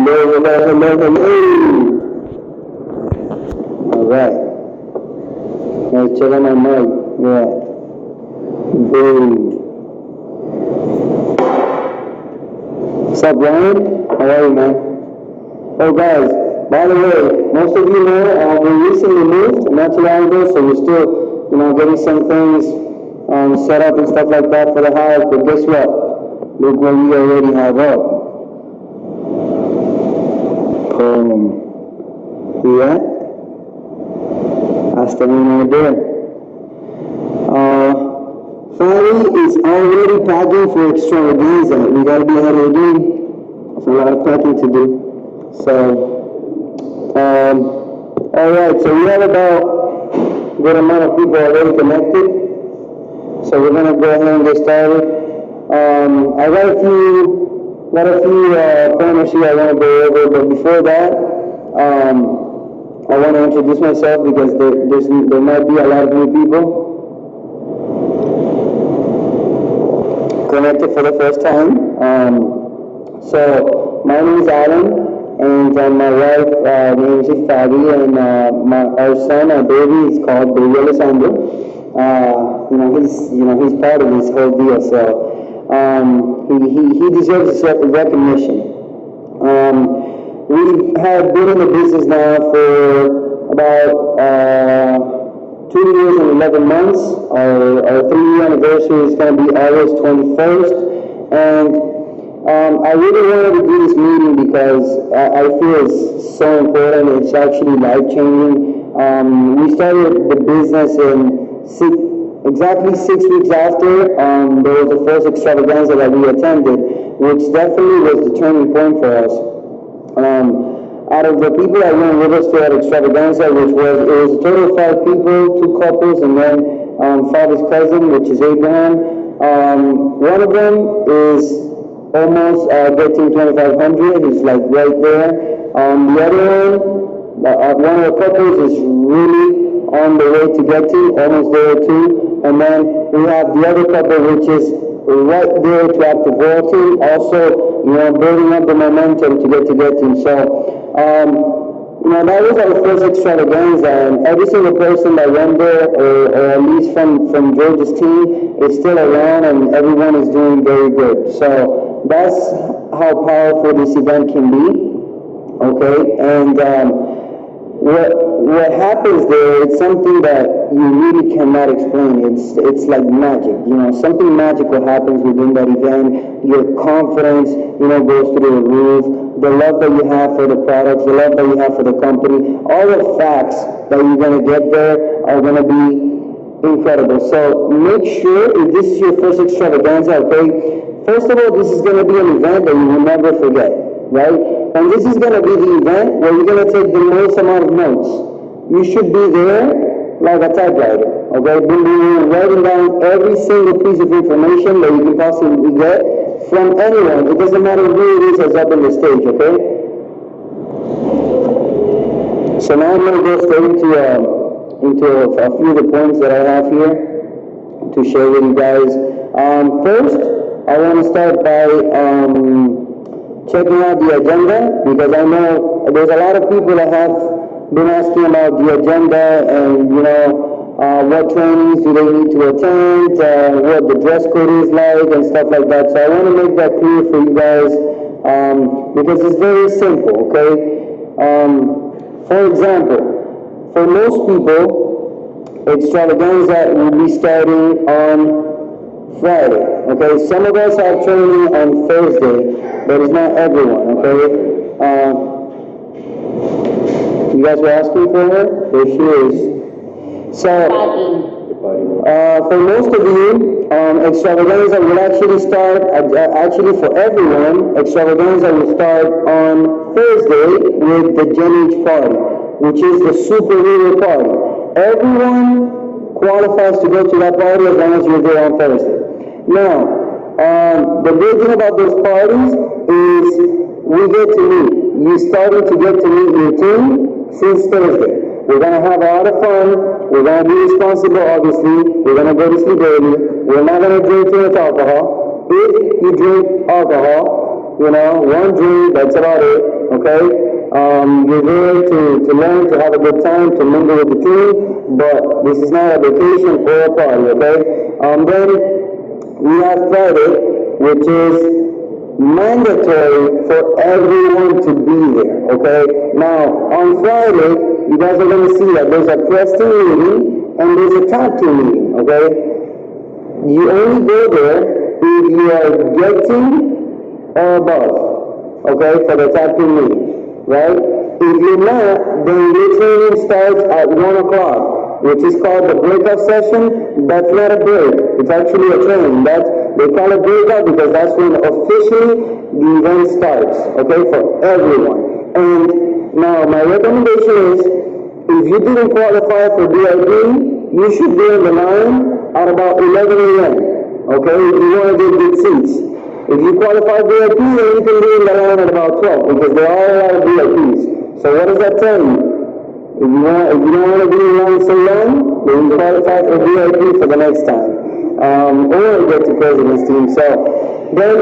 Hello. Alright. Let's check on my mic. Yeah. Boom. What's up, Brian? How are you, man? Oh, guys, by the way, most of you know we recently moved not too long ago, so we're still, getting some things set up and stuff like that for the house. But guess what? Look what we already have up. Boom. See that? That's the one right there. Fanny is already packing for extravaganza. We gotta be ahead of the game. There's a lot of packing to do. So, alright, so we have about a good amount of people already connected. So we're gonna go ahead and get started. I got a few pointers here I want to go over, but before that, I want to introduce myself because there might be a lot of new people connected for the first time. So my name is Alan, and my wife name is Fabi, and our son, our baby, is called Baby Alessandro. He's part of this whole deal, so he deserves recognition. We have been in the business now for about 2 years and 11 months. Our 3-year anniversary is going to be August 21st, and I really wanted to do this meeting because I feel it's so important. It's actually life-changing. We started the business exactly 6 weeks after there was the first extravaganza that we attended, which definitely was the turning point for us. Out of the people that went with us to that extravaganza, it was a total of 5 people, 2 couples, and then Father's cousin, which is Abraham. One of them is almost getting 2,500. He's like right there. The other one of the couples is really on the way to get to, almost there too. And then we have the other couple, which is right there to active royalty, also, building up the momentum to get to. So, that was our first extravaganza, and every single person that went there, or at least from George's team, is still around, and everyone is doing very good. So that's how powerful this event can be, okay? And what happens there, it's something that you really cannot explain. It's like magic, something magical happens within that event. Your confidence, goes through the roof. The love that you have for the products, the love that you have for the company, all the facts that you're going to get there are going to be incredible. So make sure, if this is your first extravaganza, okay, first of all, this is going to be an event that you will never forget, right? And this is going to be the event where you're going to take the most amount of notes. You should be there like a typewriter, okay? Writing down every single piece of information that you can possibly get from anyone. It doesn't matter who it is that's up on the stage, okay? So now I'm going to go straight into a few of the points that I have here to share with you guys. First, I want to start by checking out the agenda, because I know there's a lot of people that have been asking about the agenda and, what trainings do they need to attend, what the dress code is like and stuff like that. So I want to make that clear for you guys, because it's very simple, okay? For example, for most people, extravaganza will be starting on Friday, okay? Some of us have training on Thursday, but it's not everyone, okay? You guys were asking for her? There she is. So, for most of you, extravaganza will actually start, actually for everyone, extravaganza will start on Thursday with the Gen H party, which is the superhero party. Everyone qualifies to go to that party as long as you're there on Thursday. Now, the great thing about those parties is we get to meet. You started to get to meet your team since Thursday. We're going to have a lot of fun. We're going to be responsible, obviously. We're going to go to sleep early. We're not going to drink too much alcohol. If you drink alcohol, one drink, that's about it, okay? You're there to learn, to have a good time, to mingle with the team, but this is not a vacation or a party, okay? Then we have Friday, which is mandatory for everyone to be there, okay? Now, on Friday, you guys are going to see that there's a press team meeting and there's a top team meeting, okay? You only go there if you are getting or above, okay, for the top team meeting, right? If you're not, then your training starts at 1 o'clock, which is called the breakout session. That's not a break. It's actually a training. They call it breakout because that's when officially the event starts, okay, for everyone. And now my recommendation is, if you didn't qualify for VIP, you should be in the line at about 11 a.m., okay, if you want to get good seats. If you qualify VIP, then you can be in the line at about 12, because there are a lot of VIPs. So what does that tell you? If you don't want to be in line so long, then you qualify for VIP for the next time. Or get to president's team. So then,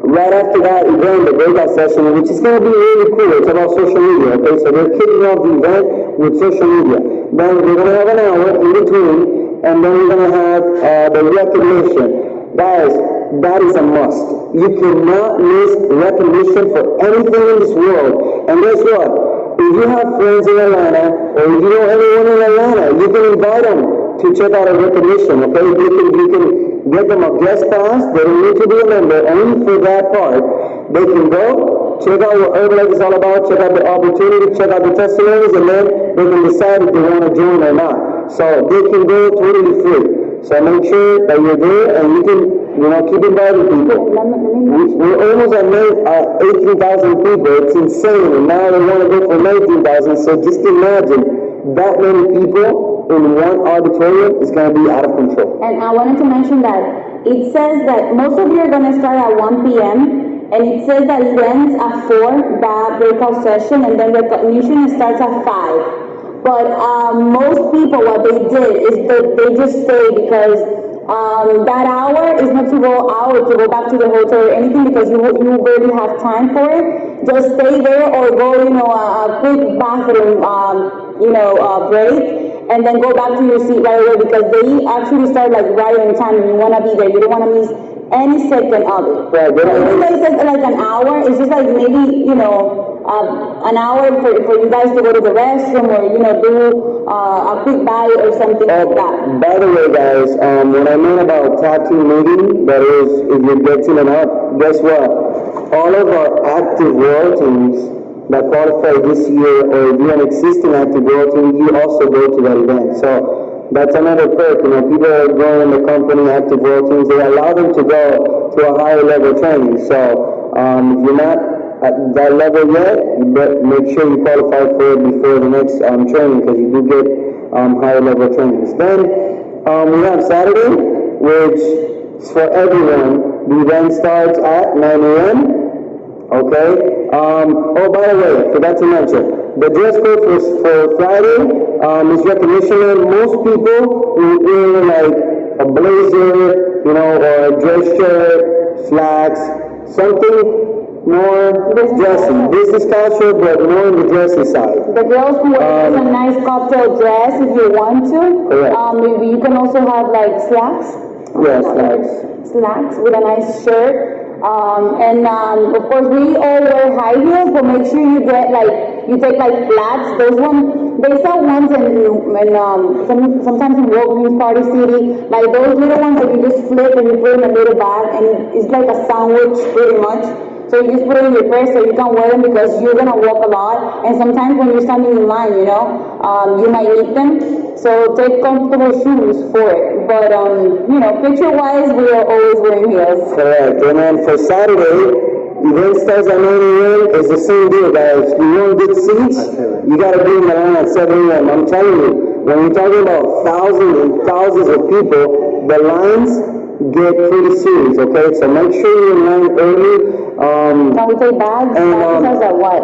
right after that event, the breakout session, which is going to be really cool. It's about social media, okay? So they're kicking off the event with social media. Then we're going to have an hour in between, and then we're going to have the recognition. Guys, that is a must. You cannot miss recognition for anything in this world. And guess what? If you have friends in Atlanta, or if you know anyone in Atlanta, you can invite them to check out a recognition, okay? You can get them a guest pass. They don't need to be a member, only for that part. They can go, check out what Herbalife is all about, check out the opportunity, check out the testimonies, and then they can decide if they want to join or not. So they can go totally free. So make sure that you're there and you can, keep inviting people. We're almost at 18,000 people. It's insane. And now they want to go for 19,000. So just imagine that many people in one auditorium is going to be out of control. And I wanted to mention that it says that most of you are going to start at 1 p.m. and it says that it ends at 4, that breakout session, and then recognition starts at 5. But most people, what they did is that they just stay because that hour is not to go out, to go back to the hotel or anything, because you barely have time for it. Just stay there or go, a quick bathroom, break, and then go back to your seat right away, because they actually start like right on time and you want to be there. You don't want to miss any second of it. Right, so even though it says like an hour, it's just like maybe, an hour for you guys to go to the restroom or, do a quick bite or something like that. By the way, guys, what I mean about top team meeting, that is, if you're getting it up, guess what? All of our active world teams that qualify this year, or if you're an existing active world team, you also go to that event. So that's another perk. People are growing the company, active world teams, they allow them to go to a higher level training. So if you're not at that level yet, but make sure you qualify for it before the next training, because you do get higher level trainings. Then we have Saturday, which is for everyone. The event starts at 9 a.m. Okay. Oh, by the way, forgot to mention, the dress code for Friday is recognition. Most people will wear like a blazer, or a dress shirt, slacks, something more dressy, business casual, but more on the dressy side. The girls who wear a nice cocktail dress if you want to. Correct. Maybe you can also have like slacks. Yes, slacks. Slacks with a nice shirt. Of course we all wear high heels, but make sure you take like flats. Those ones, they sell ones sometimes in Walgreens, Party City, like those little ones that you just flip and you put in a little bag, and it's like a sandwich pretty much. So you just put it in your purse so you can wear them, because you're going to walk a lot. And sometimes when you're standing in line, you might need them. So take comfortable shoes for it. But, picture-wise, we are always wearing heels. Correct. And then for Saturday, event starts at 9 a.m. It's the same deal, guys. You want good seats, you got to be in the line at 7 a.m. I'm telling you, when you're talking about thousands and thousands of people, the lines get pretty serious, okay? So make sure you're in line early. Can we take bags? Bags at what?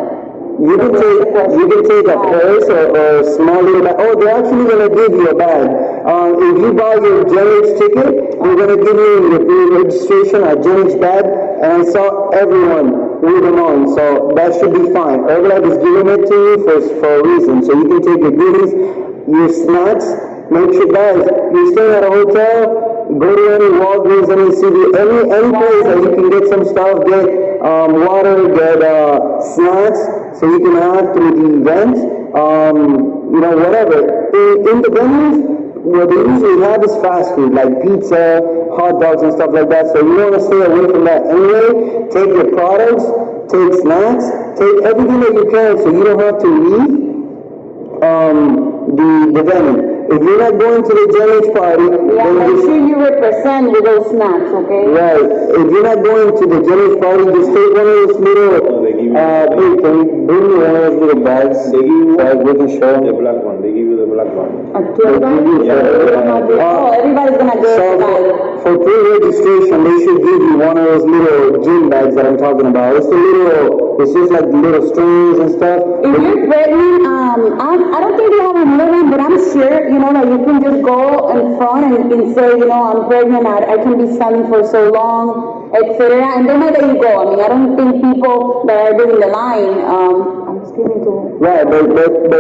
You can take a purse or a small little bag. Oh, they're actually gonna give you a bag. If you buy your Genix ticket, we're gonna give you your pre-registration a Genix bag, and I saw everyone with them on, so that should be fine. Herbalife is giving it to you for a reason, so you can take your goodies, your snacks. Make sure, guys, you're staying at a hotel, go to any Walgreens, any CD, any place that you can get some stuff, get water, get snacks, so you can have through the event, whatever. In the venues, what they usually have is fast food, like pizza, hot dogs, and stuff like that, so you want to stay away from that anyway. Take your products, take snacks, take everything that you can, so you don't have to leave the venue. If you're not going to the Genix party, then make sure you represent with those snacks, okay? Right. If you're not going to the Genix party, just take one of those little, hey, can you bring me one of those little bags? They give you we can show the black one. They give you the black one. A tour bag? Everybody's gonna go tonight. For pre-registration, they should give you one of those little gym bags that I'm talking about. It's just like the little strings and stuff. If you're pregnant, I don't think they have another one, but I'm sure, that you can just go in front and say, I'm pregnant, I can be standing for so long, etc. And they might let you go. I mean, I don't think people that are doing the line, I'm speaking to... Right, but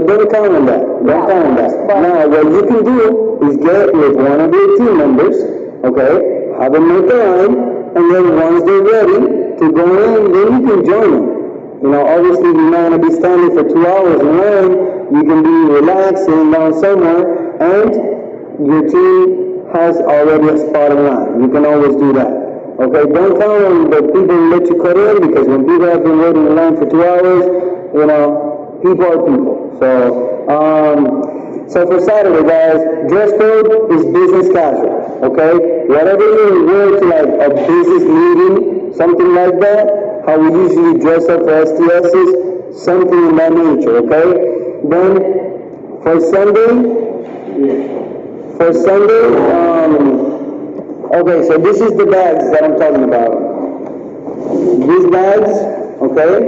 don't count on that. Don't count on that. Now, what you can do is get with one of your team members, okay, have them make the line, and then once they're ready to go in, then you can join them. Obviously you're not going to be standing for 2 hours in line. You can be relaxed, sitting down somewhere, and your team has already a spot in line. You can always do that. Okay, don't count on the people who let you cut in, because when people have been waiting in line for 2 hours, people are people. So for Saturday, guys, dress code is business casual. Okay, whatever you wear to like a business meeting, something like that. How we usually dress up for STSs, something in that nature, okay? Then, for Sunday, okay, so this is the bags that I'm talking about. These bags, okay,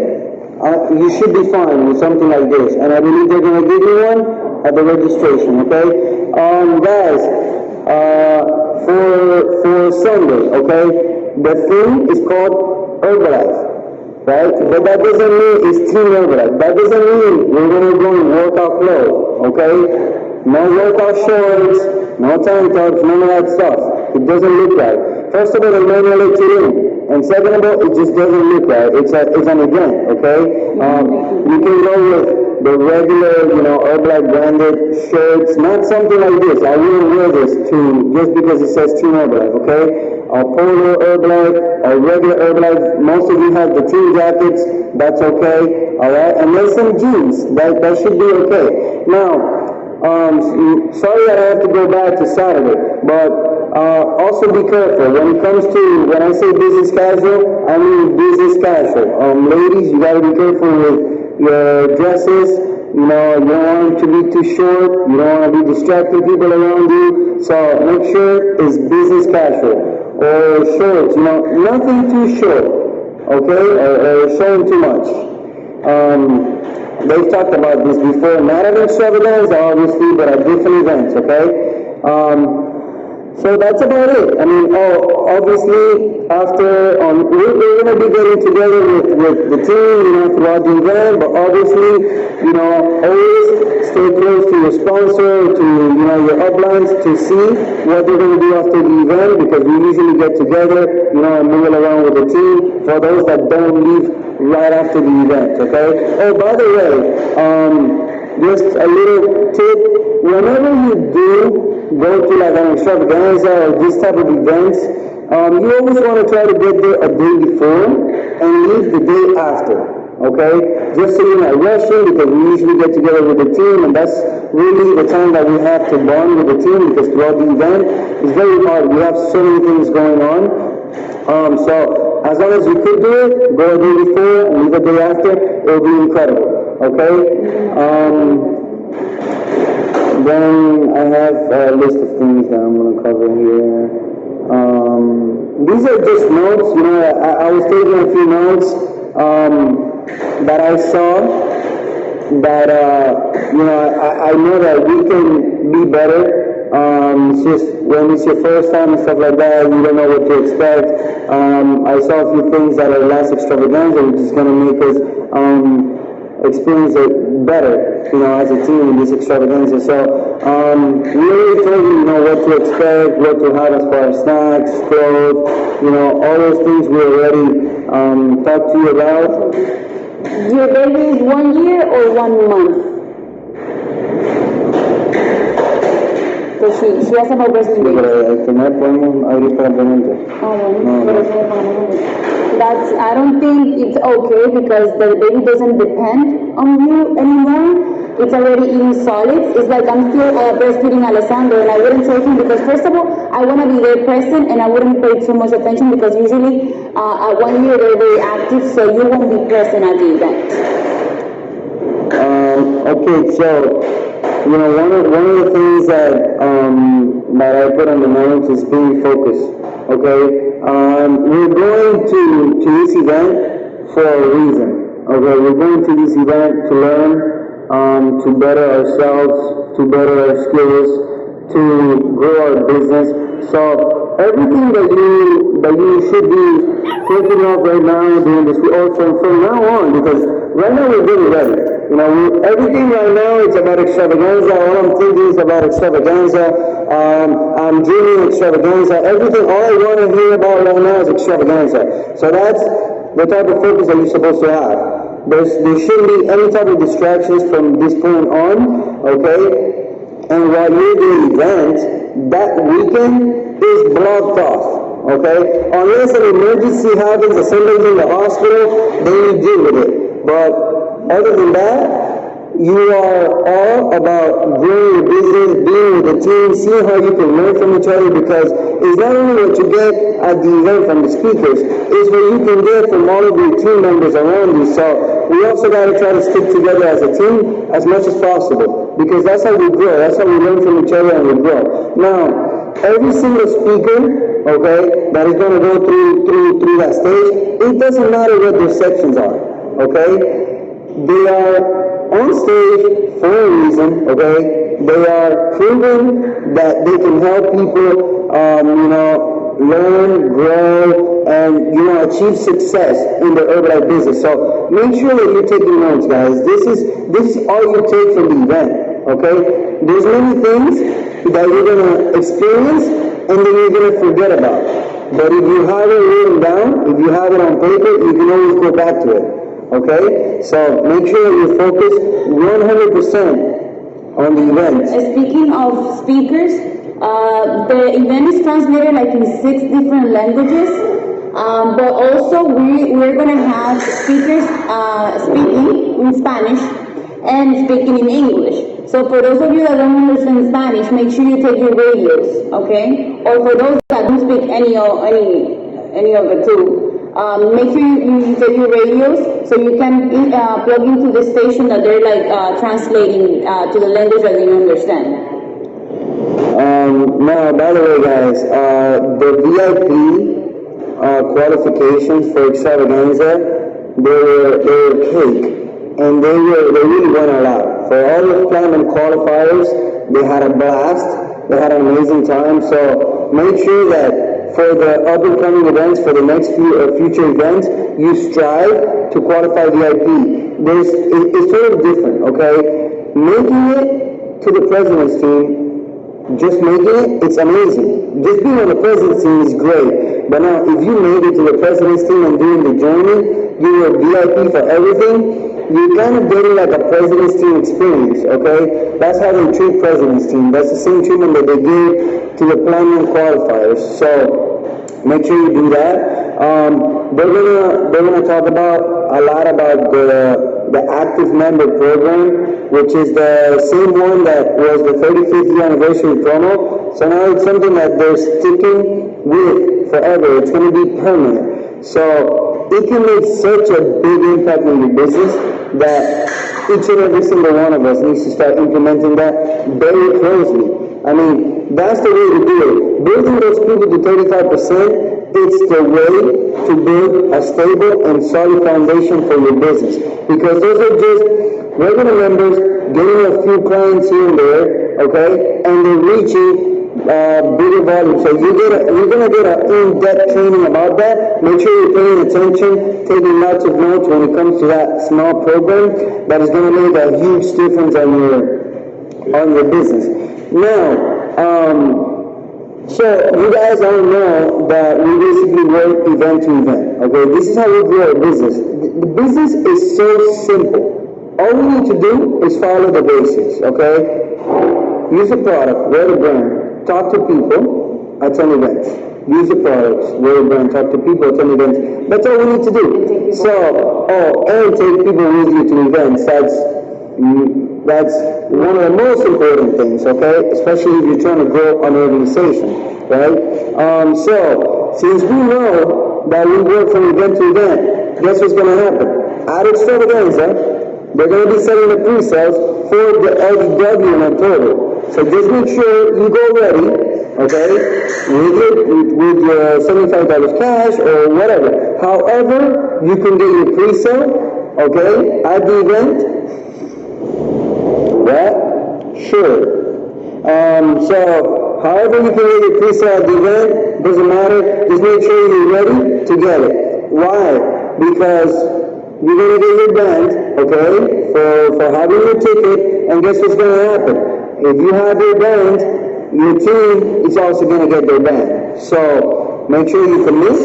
you should be fine with something like this, and I believe they're going to give you one at the registration, okay? Guys, for Sunday, okay, the theme is called Herbalife, right? But that doesn't mean it's Team Herbalife. That doesn't mean we're going to go in workout clothes, okay? No workout shorts, no tank tops, none of that stuff. It doesn't look right. First of all, they may not let you in. And second of all, it just doesn't look right. It's an event, okay? You can go with the regular, Herbalife branded shirts, not something like this. I wouldn't wear this just because it says Team Herbalife, okay? A polo Herbalife, a regular Herbalife. Most of you have the team jackets. That's okay, all right? And then some jeans. That should be okay. Now, sorry that I have to go back to Saturday, but also be careful when it comes to, when I say business casual, I mean business casual. Ladies, you gotta be careful with your dresses. You don't want it to be too short. You don't want to be distracting people around you. So make sure it's business casual. Or shorts, nothing too short, okay, or showing too much. They've talked about this before, not at extravaganza, obviously, but at different events, okay? So that's about it. I mean, obviously, after, we're going to be getting together with the team, throughout the event, but obviously, always stay close to your sponsor, to, your uplines, to see what they're going to do after the event, because we usually get together, and mingle around with the team, for those that don't leave right after the event, okay? Oh, by the way, just a little tip, whenever you do go to like an extravaganza or this type of events, you always want to try to get there a day before and leave the day after, okay? Just so you're not rushing, because we usually get together with the team, and that's really the time that we have to bond with the team, because throughout the event, it's very hard. We have so many things going on. So as long as you could do it, go a day before and leave a day after, it'll be incredible, okay? Then I have a list of things that I'm going to cover here. These are just notes, I was taking a few notes that I saw that I know that we can be better. It's just when it's your first time and stuff like that, you don't know what to expect. I saw a few things that are less extravaganza, which is going to make us experience it better, as a team in this extravaganza. So we already told you, what to expect, what to have as far as snacks, clothes, all those things we already talked to you about. Your baby is 1 year or 1 month? Because she hasn't had breastfeeding baby. Pero el que no podemos abrir para preguntas. I don't think it's okay because the baby doesn't depend on you anymore. It's already eating solids. It's like I'm still breastfeeding Alessandro, and I wouldn't take him because, first of all, I want to be there present, and I wouldn't pay too much attention because usually at 1 year they're very active, so you won't be present at the event. Okay, so one of the things that I put on the notes is being focused. Okay, we're going to this event for a reason. Okay, we're going to this event to learn. To better ourselves, to better our skills, to grow our business. So everything that you should be thinking of right now doing this, from now on, because right now we're getting ready. Everything right now it's about extravaganza. All I'm thinking is about extravaganza. I'm dreaming extravaganza. Everything, all I want to hear about right now is extravaganza. So that's the type of focus that you're supposed to have. There shouldn't be any type of distractions from this point on, okay? And while you're doing the event, that weekend is blocked off, okay? Unless an emergency happens or somebody's in the hospital, then you deal with it. But other than that, you are all about growing your business, being with the team, seeing how you can learn from each other, because it's not only what you get at the event from the speakers, it's what you can get from all of your team members around you. So we also got to try to stick together as a team as much as possible, because that's how we grow, that's how we learn from each other and we grow. Now, every single speaker, okay, that is going to go through that stage, it doesn't matter what their sections are, okay? They are on stage for a reason, okay? They are proving that they can help people, learn, grow, and, achieve success in the Herbalife business. So make sure that you're taking notes, guys. This is all you take from the event, okay? There's many things that you're going to experience and then you're going to forget about. But if you have it written down, if you have it on paper, you can always go back to it. Okay, so make sure that you're focused 100% on the event. Speaking of speakers, the event is translated like in 6 different languages, but also we're going to have speakers speaking in Spanish and speaking in English. So for those of you that don't understand Spanish, make sure you take your radios, okay? Or for those that don't speak any of the two. Make sure you take your radios so you can plug into the station that they're translating to the language that you understand. Now, by the way, guys, the VIP qualifications for extravaganza, they were cake, and they really went all out. For all the platinum qualifiers, they had a blast. They had an amazing time. So make sure that for the up-and-coming events, for the next future events, you strive to qualify VIP. It's sort of different, okay? Making it to the president's team, just making it's amazing. Just being on the president's team is great. But now, if you made it to the president's team and doing the journey, you were VIP for everything, you're kind of getting like a president's team experience, okay? That's how they treat president's team. That's the same treatment that they give to the platinum qualifiers. So make sure you do that. They're gonna talk about a lot about the active member program, which is the same one that was the 35th anniversary promo. So now it's something that they're sticking with forever. It's gonna be permanent. So it can make such a big impact on your business that each and every single one of us needs to start implementing that very closely. I mean, that's the way to do it. Building those people to 35%, it's the way to build a stable and solid foundation for your business. Because those are just regular members getting a few clients here and there, okay, and they're reaching bigger volume. So you're gonna get an in-depth training about that. Make sure you're paying attention, taking lots of notes when it comes to that small program that is gonna make a huge difference on your business. Now, so you guys all know that we basically work event to event. Okay, this is how we grow our business. The business is so simple. All we need to do is follow the basics. Okay, use a product, wear the brand, talk to people, attend events. Use the products, wear the brand, talk to people, attend events. That's all we need to do. So, and take people with you to events. That's one of the most important things, okay? Especially if you're trying to grow an organization, right? So, since we know that we work from event to event, guess what's going to happen? At Extravaganza, they're going to be selling the pre-sales for the LDW in October. So just make sure you go ready, okay, with your $75 cash or whatever. However, you can get your pre-sale, okay, at the event. What? Sure. So, however you can get your pre-sale at the event, doesn't matter. Just make sure you're ready to get it. Why? Because you're going to get your band, okay, for having your ticket, and guess what's going to happen? If you have your band, your team is also going to get their band. So, make sure you commit,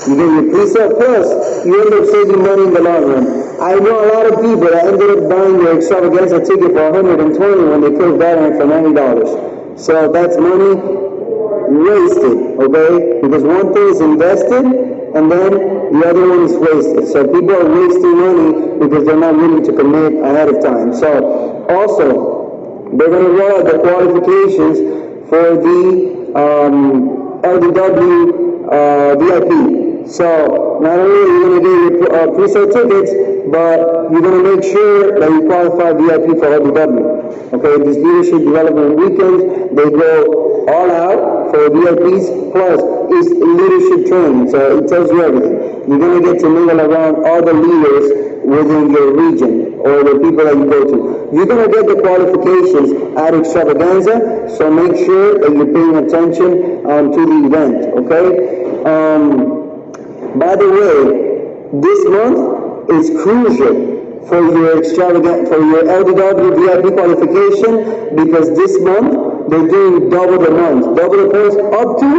you get your pre-sale, plus you end up saving money in the long run. I know a lot of people that ended up buying their Extravaganza ticket for $120 when they could have gotten it for $90. So that's money wasted, okay? Because one thing is invested, and then the other one is wasted. So people are wasting money because they're not willing to commit ahead of time. So also, they're going to roll out the qualifications for the LDW VIP. So not only are you going to get your pre-sale tickets, but you're going to make sure that you qualify VIP for LDW. Okay, these leadership development weekends, they go all out for VIPs, plus it's leadership training, so it tells you everything. You're going to get to mingle around all the leaders within your region or the people that you go to. You're going to get the qualifications at Extravaganza, so make sure that you're paying attention to the event, okay? By the way, this month is crucial for your LDW VIP qualification, because this month they're doing double the month, double the points up to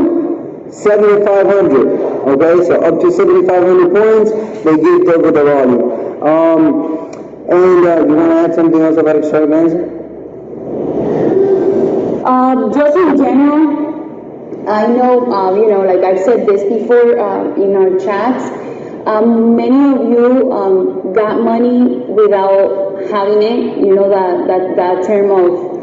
7,500. Okay, so up to 7,500 points, they give double the volume. You want to add something else about Extravaganza? Just in general, I know, like I've said this before in our chats, many of you got money without having it. You know that term of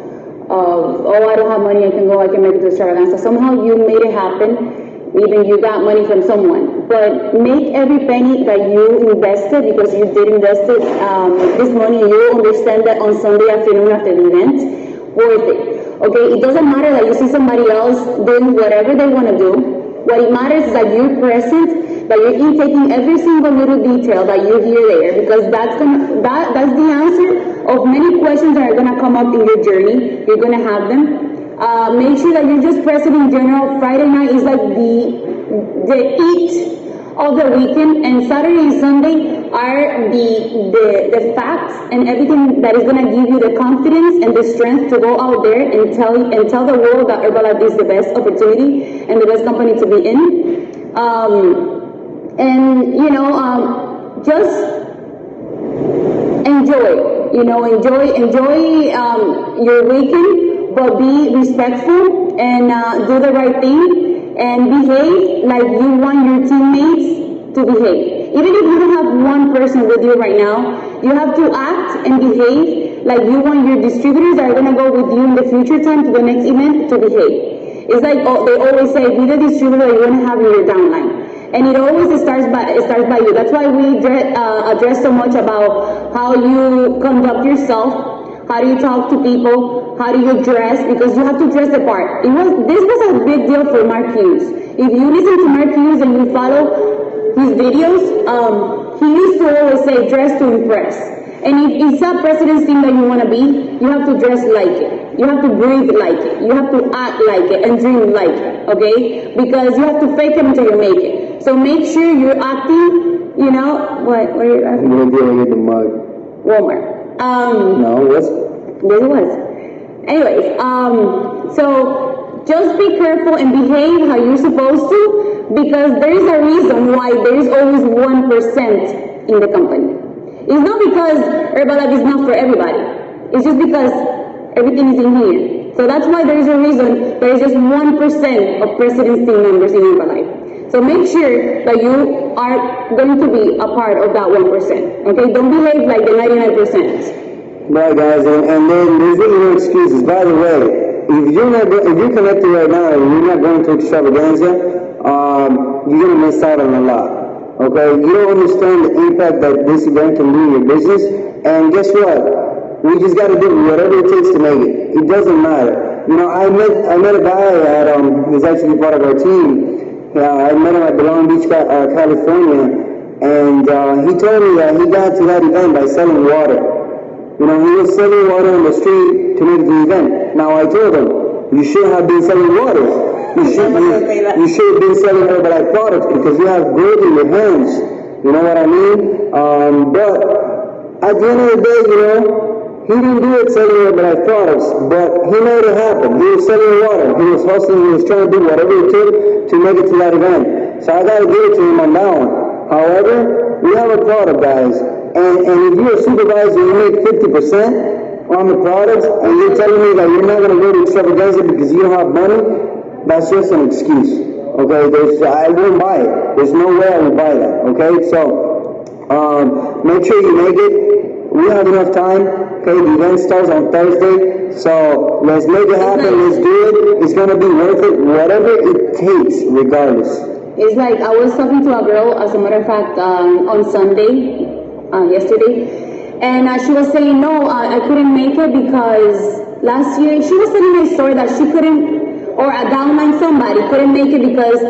oh, I don't have money, I can make it to Extravaganza. Somehow you made it happen. Even you got money from someone. But make every penny that you invested, because you did invest it, this money, you understand that on Sunday afternoon after the event, worth it. Okay, it doesn't matter that you see somebody else doing whatever they want to do. What it matters is that you're present, that you're taking every single little detail that you hear there, because that's the answer of many questions that are gonna come up in your journey. You're gonna have them. Make sure that you're just present in general. Friday night is like the eat of the weekend, and Saturday and Sunday are the facts and everything that is gonna give you the confidence and the strength to go out there and tell the world that Herbalife is the best opportunity and the best company to be in. Just enjoy your weekend, but be respectful and do the right thing and behave like you want your teammates to behave. Even if you don't have one person with you right now, you have to act and behave like you want your distributors that are going to go with you in the future time to the next event to behave. It's like they always say, be the distributor that you want to have in your downline. And it always starts by you. That's why we address so much about how you conduct yourself, how do you talk to people, how do you dress, because you have to dress the part. This was a big deal for Mark Hughes. If you listen to Mark Hughes and you follow his videos, he used to always say, dress to impress. And if it's a president's team that you want to be, you have to dress like it. You have to breathe like it. You have to act like it and dream like it, okay? Because you have to fake it until you make it. So make sure you're acting, you know, what are you asking? I'm gonna get the mug. Walmart. No, what's... Yes, it was. Anyways, so just be careful and behave how you're supposed to, because there is a reason why there is always 1% in the company. It's not because Herbalife is not for everybody. It's just because everything is in here. So that's why there is a reason there is just 1% of President's team members in Herbalife. So make sure that you are going to be a part of that 1%. Okay? Don't behave like the 99%. Right, guys, and then there's really no excuses. By the way, if you're connected right now and you're not going to extravaganza, you're gonna miss out on a lot. Okay, you don't understand the impact that this event can do in your business, and guess what? We just got to do whatever it takes to make it. It doesn't matter. You know, I met a guy at he's actually part of our team. I met him at Long Beach, California, and he told me that he got to that event by selling water. You know, he was selling water on the street to make the event. Now I told him, you should have been selling water. You should have been selling Herbalife products because you have gold in your hands. You know what I mean? But at the end of the day, you know, he didn't do it selling Herbalife products, but he made it happen. He was selling water. He was hustling. He was trying to do whatever it took to make it to that event. So I got to give it to him on that one. However, we have a product, guys. And if you're a supervisor, you make 50% on the products, and you're telling me that you're not going to go to extravaganza because you don't have money, that's just an excuse, okay? I wouldn't buy it. There's no way I would buy that, okay? So, make sure you make it. We have enough time, okay? The event starts on Thursday, so let's make it happen. Let's do it. It's going to be worth it, whatever it takes, regardless. It's like I was talking to a girl, as a matter of fact, on Sunday, yesterday, and she was saying, no, I couldn't make it because last year, she was telling me a story that she couldn't, or a downline somebody couldn't make it because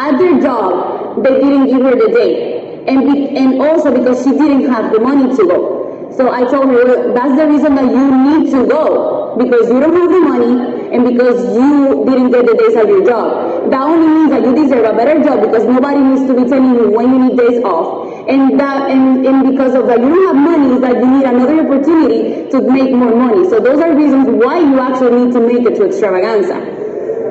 at their job, they didn't give her the date. And also because she didn't have the money to go. So I told her, well, that's the reason that you need to go. Because you don't have the money and because you didn't get the days at your job. That only means that you deserve a better job because nobody needs to be telling you when you need days off. And because of that, you don't have money, is that you need another opportunity to make more money. So those are reasons why you actually need to make it to extravaganza.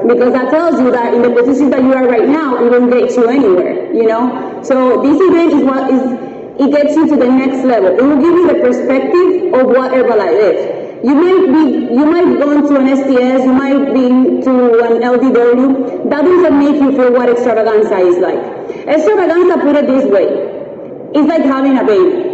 Because that tells you that in the position that you are right now, it won't get you anywhere, you know? So this event it gets you to the next level. It will give you the perspective of what Herbalife is. You might go to an STS, you might be to an LDW. That doesn't make you feel what extravaganza is like. Extravaganza, put it this way, it's like having a baby.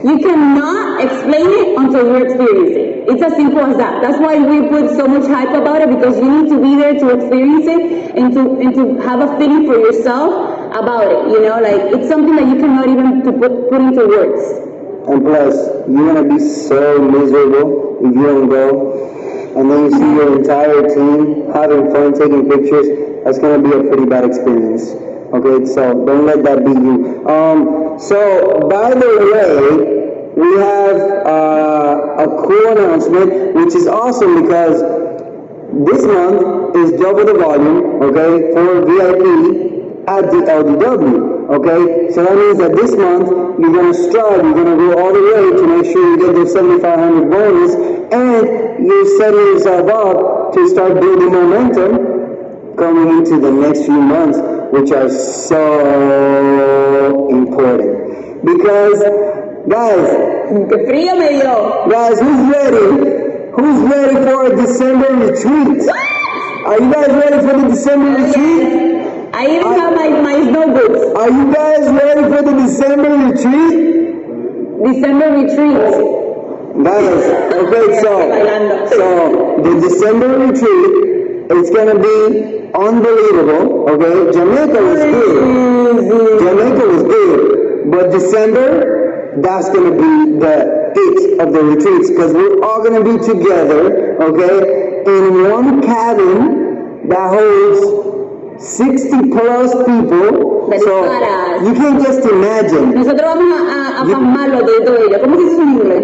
You cannot explain it until you experience it. It's as simple as that. That's why we put so much hype about it, because you need to be there to experience it and to have a feeling for yourself about it. You know, like it's something that you cannot even put into words. And plus, you're gonna be so miserable if you don't go, and then you see your entire team having fun, taking pictures. That's gonna be a pretty bad experience. Okay, so don't let that be you. So by the way, we have a cool announcement, which is awesome because this month is double the volume, okay, for VIP at the LDW, okay? So that means that this month you're gonna strive, you're gonna go all the way to make sure you get those 7,500 bonus, and you're setting yourself up to start building momentum coming into the next few months, which are so important. Because, guys, who's ready? Who's ready for a December retreat? Are you guys ready for the December retreat? I even have my snow boots. Are you guys ready for the December retreat? December retreat. Guys, okay, so the December retreat, it's gonna be unbelievable, okay? Jamaica was good, but December, that's gonna be the it of the retreats, because we're all gonna be together, okay, in one cabin that holds 60 plus people. So you can't just imagine. Nosotros vamos pasmarlo de todo ello. ¿Cómo se dice en inglés?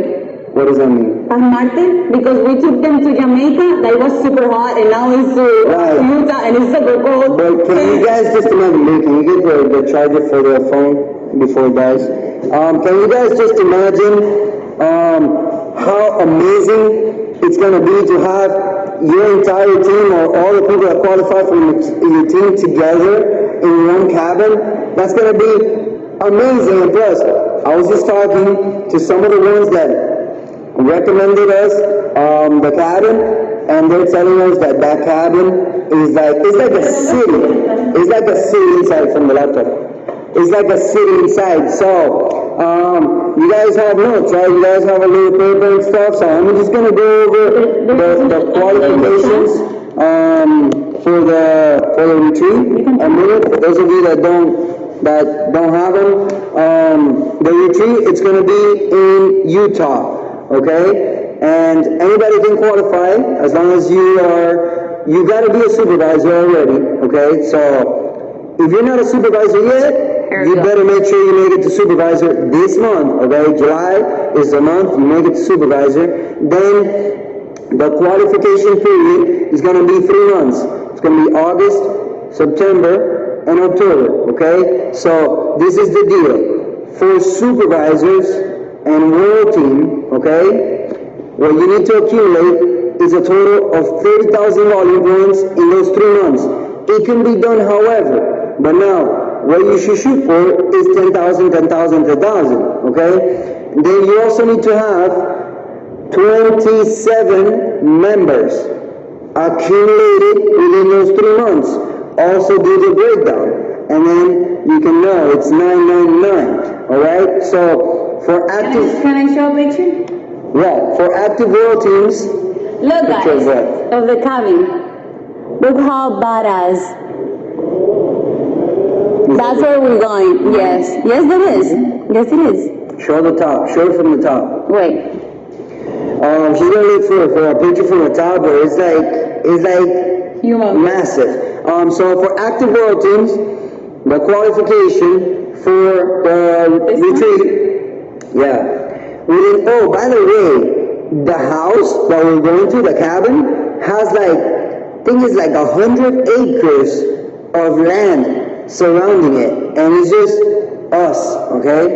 What does that mean? Pasmarte? Because we took them to Jamaica, that was super hot, and now it's Right. Utah, and it's super cold. But can you guys just imagine, can you get the charger for the phone before it dies? Can you guys just imagine how amazing it's going to be to have your entire team or all the people that qualify from your team together in one cabin? That's going to be amazing. And plus, I was just talking to some of the ones that recommended us the cabin, and they're telling us that cabin is like, it's like a city. It's like a city inside from the laptop. It's like a city inside. So, you guys have notes, right? You guys have a little paper and stuff. So I'm just gonna go over the qualifications for the retreat. And then for those of you that don't have them, the retreat, it's gonna be in Utah. Okay, and anybody can qualify as long as you got to be a supervisor already. Okay, so if you're not a supervisor yet, you better make sure you make it to supervisor this month. Okay, July is the month you make it to supervisor. Then the qualification period is going to be 3 months. It's going to be August, September, and October. Okay, so this is the deal for supervisors and world team, okay, what you need to accumulate is a total of 30,000 volume points in those 3 months. It can be done however, but now, what you should shoot for is 10,000, 10,000, 10,000, okay? Then you also need to have 27 members accumulated within those 3 months. Also do the breakdown, and then you can know it's 999, alright? So, for active... Can I show a picture? Yeah, for active world teams... Look guys, of the cabin. Look how badass. That's where we're going, yes. Yes, there is. Yes, it is. Show the top. Show it from the top. Wait. She's gonna look for a picture from the top, but it's like Human. Massive. So for active world teams, the qualification for the retreat... Yeah. Oh, by the way, the house that we're going to, the cabin, has I think it's like 100 acres of land surrounding it. And it's just us, okay?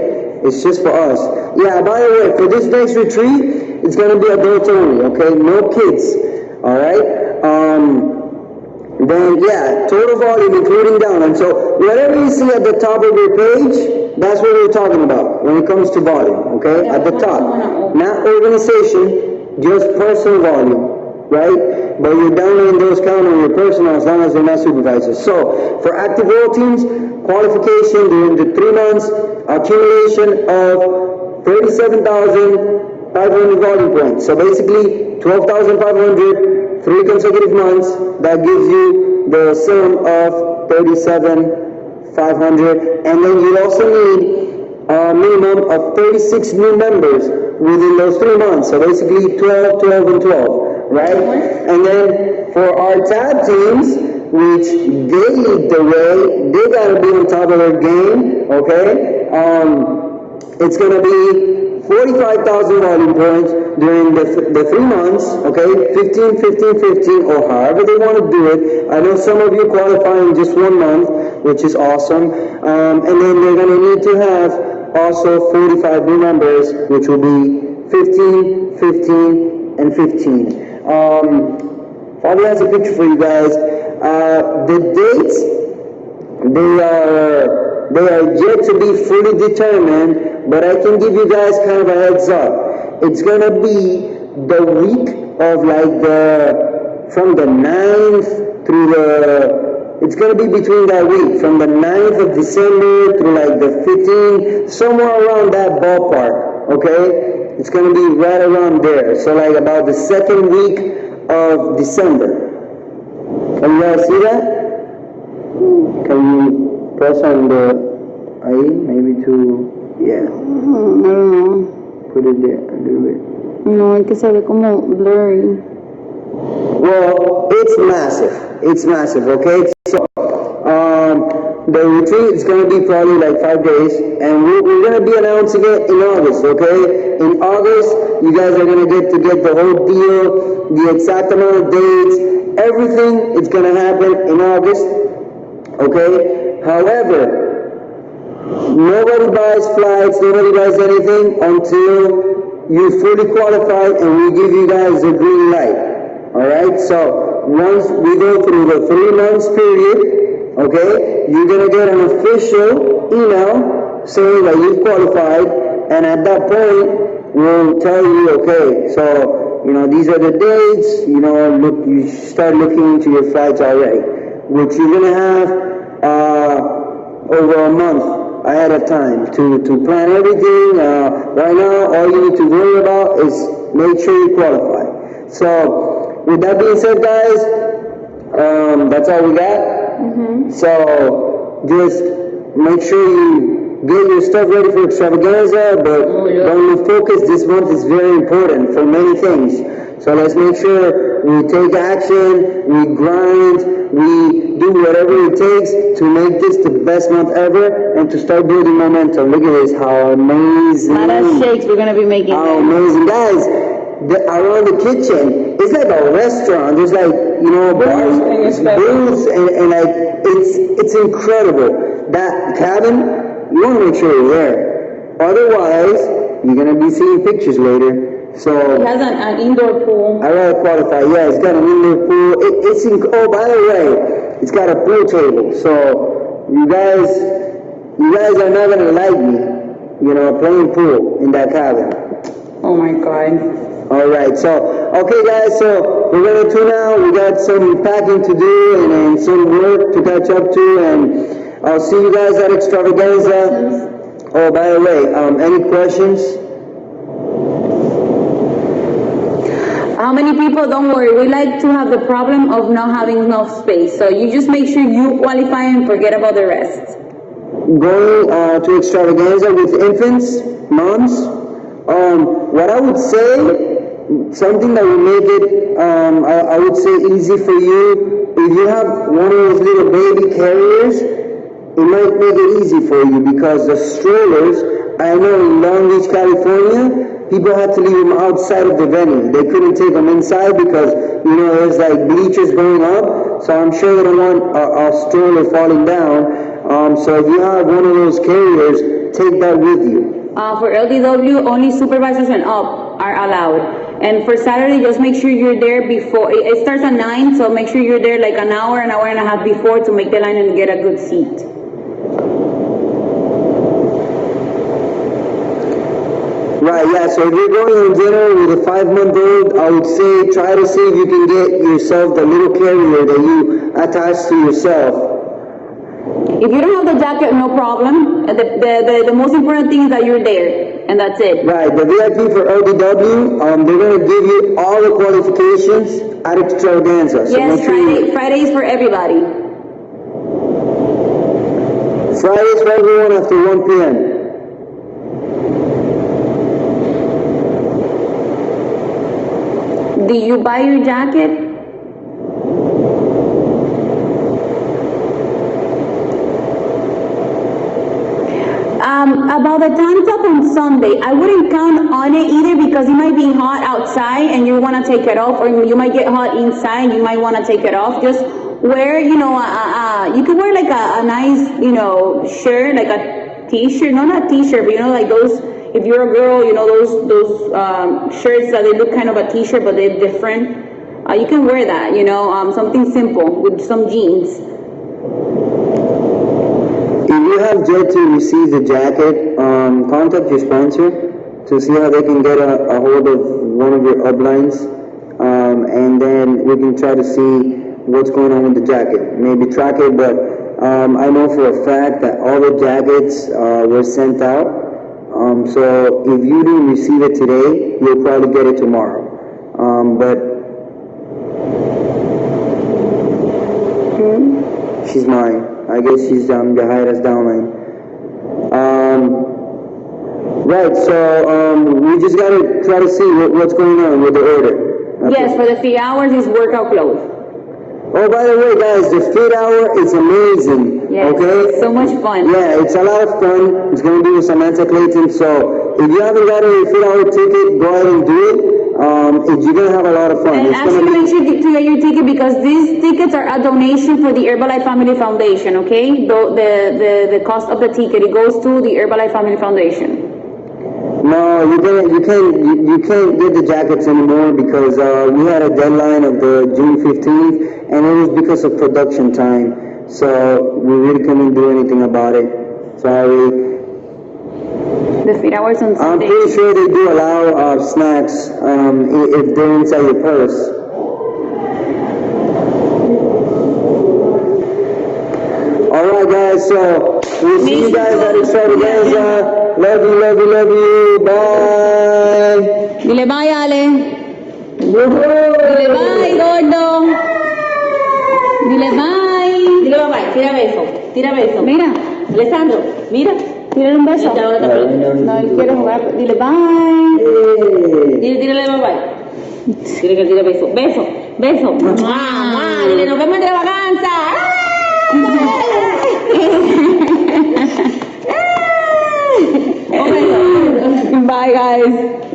It's just for us. Yeah, by the way, for this next retreat, it's going to be adults only, okay? No kids, alright? Then, yeah, total volume including down. And so, whatever you see at the top of your page, that's what we're talking about when it comes to volume, okay? At the top. Not organization, just personal volume, right? But you're downloading those count on your personal as long as they're not supervisors. So, for active world teams, qualification during the 3 months, accumulation of 37,500 volume points. So basically, 12,500, 3 consecutive months, that gives you the sum of 37,500. And then you also need a minimum of 36 new members within those 3 months. So basically 12, 12, and 12, right? And then for our tab teams, which they lead the way, they gotta be on top of their game, okay? It's gonna be 45,000 volume points during the 3 months, okay? 15, 15, 15, or however they want to do it. I know some of you qualify in just 1 month, which is awesome. And then they're gonna need to have also 45 new members, which will be 15, 15, and 15. Fabi has a picture for you guys. The dates, they are yet to be fully determined, but I can give you guys kind of a heads up. It's gonna be the week of from the 9th through it's gonna be between that week, from the 9th of December through the 15th, somewhere around that ballpark, okay? It's gonna be right around there. So about the 2nd week of December. Can you guys see that? Can you press on the maybe yeah. I don't know. Put it there a little bit. No, es que se ve como blurry. Well, it's massive. It's massive, okay? So, the retreat is going to be probably like 5 days, and we're going to be announcing it in August, okay? In August, you guys are going to get the whole deal, the exact amount of dates, everything is going to happen in August, okay? However, nobody buys flights, nobody buys anything until you're fully qualified and we give you guys a green light. Alright? So once we go through the 3 months period, okay, you're gonna get an official email saying that you've qualified, and at that point we'll tell you, okay, so these are the dates, look, you start looking into your flights already, which you're gonna have over a month ahead of time to plan everything. Right now, all you need to worry about is make sure you qualify. So, with that being said, guys, that's all we got. So, just make sure you get your stuff ready for extravaganza, but don't lose focus. This month is very important for many things. So let's make sure we take action, we grind, we do whatever it takes to make this the best month ever and to start building momentum. Look at this, how amazing. A lot of shakes we're going to be making. How amazing. Guys, around the kitchen, it's like a restaurant. There's like, bars, booths, and like, it's incredible. That cabin, you want to make sure you're there. Otherwise, you're going to be seeing pictures later. So it has an indoor pool. I rather qualify. Yeah, it's got an indoor pool. Oh, by the way, it's got a pool table. So you guys are not gonna like me, playing pool in that cabin. Oh my God. All right. So okay, guys. So we're gonna tune out. We got some packing to do and some work to catch up to, and I'll see you guys at Extravaganza. Oh, by the way, any questions? How many people, don't worry, we like to have the problem of not having enough space. So you just make sure you qualify and forget about the rest. Going to Extravaganza with infants, moms, what I would say, something that would make it, I would say easy for you, if you have one of those little baby carriers, it might make it easy for you because the strollers, I know in Long Beach, California, people had to leave them outside of the venue. They couldn't take them inside because, there's like bleachers going up. So I'm sure they don't want a stroller falling down. So if you have one of those carriers, take that with you. For LDW, only supervisors and up are allowed. And for Saturday, just make sure you're there before. It starts at 9, so make sure you're there like an hour and a half before to make the line and get a good seat. Right, yeah, so if you're going on dinner with a 5-month-old, I would say try to see if you can get yourself the little carrier that you attach to yourself. If you don't have the jacket, no problem. The most important thing is that you're there, and that's it. Right, the VIP for LDW, they're going to give you all the qualifications at Extravaganza. So yes, Friday is for everybody. Fridays for everyone after 1 p.m. Do you buy your jacket? About the tank top on Sunday, I wouldn't count on it either because it might be hot outside and you want to take it off, or you might get hot inside and you might want to take it off. Just wear, you could wear like a nice, shirt, like a t-shirt, no, not t-shirt, but like those, if you're a girl, those shirts that they look kind of a t-shirt, but they're different. You can wear that, something simple with some jeans. If you have yet to receive the jacket, contact your sponsor to see how they can get a hold of one of your uplines, and then we can try to see what's going on with the jacket. Maybe track it, but I know for a fact that all the jackets were sent out. So if you didn't receive it today, you'll probably get it tomorrow. She's mine. I guess she's Jahaira's downline. Right, so we just gotta try to see what's going on with the order. Okay. Yes, for the 3 hours is workout clothes. Oh, by the way, guys, the fit hour is amazing. Yes. Okay? So much fun. Yeah, it's a lot of fun. It's going to be with Samantha Clayton. So if you haven't gotten your $3 ticket, go ahead and do it. You're going to have a lot of fun. And It's actually gonna make be, sure to get your ticket because these tickets are a donation for the Herbalife Family Foundation, okay? The cost of the ticket, it goes to the Herbalife Family Foundation. no, you can't get the jackets anymore because we had a deadline of the June 15th, and it was because of production time. So we really couldn't do anything about it. Sorry. The 3 hours on I'm Sunday. pretty sure they do allow snacks if they're inside your purse. All right, guys. So we'll see you guys at Extravaganza. Love you, love you, love you. Bye. Dile bye, Ale. Dile bye, gordo. Dile bye. Dile bye, tira beso. Tira beso. Mira, Alessandro, mira. tírale un beso. No, él quiere jugar. Dile bye. Dile bye. Dile que tira beso. Beso. Beso. ¡Mua, mua! Dile, nos vemos en extravaganza. Bye, guys.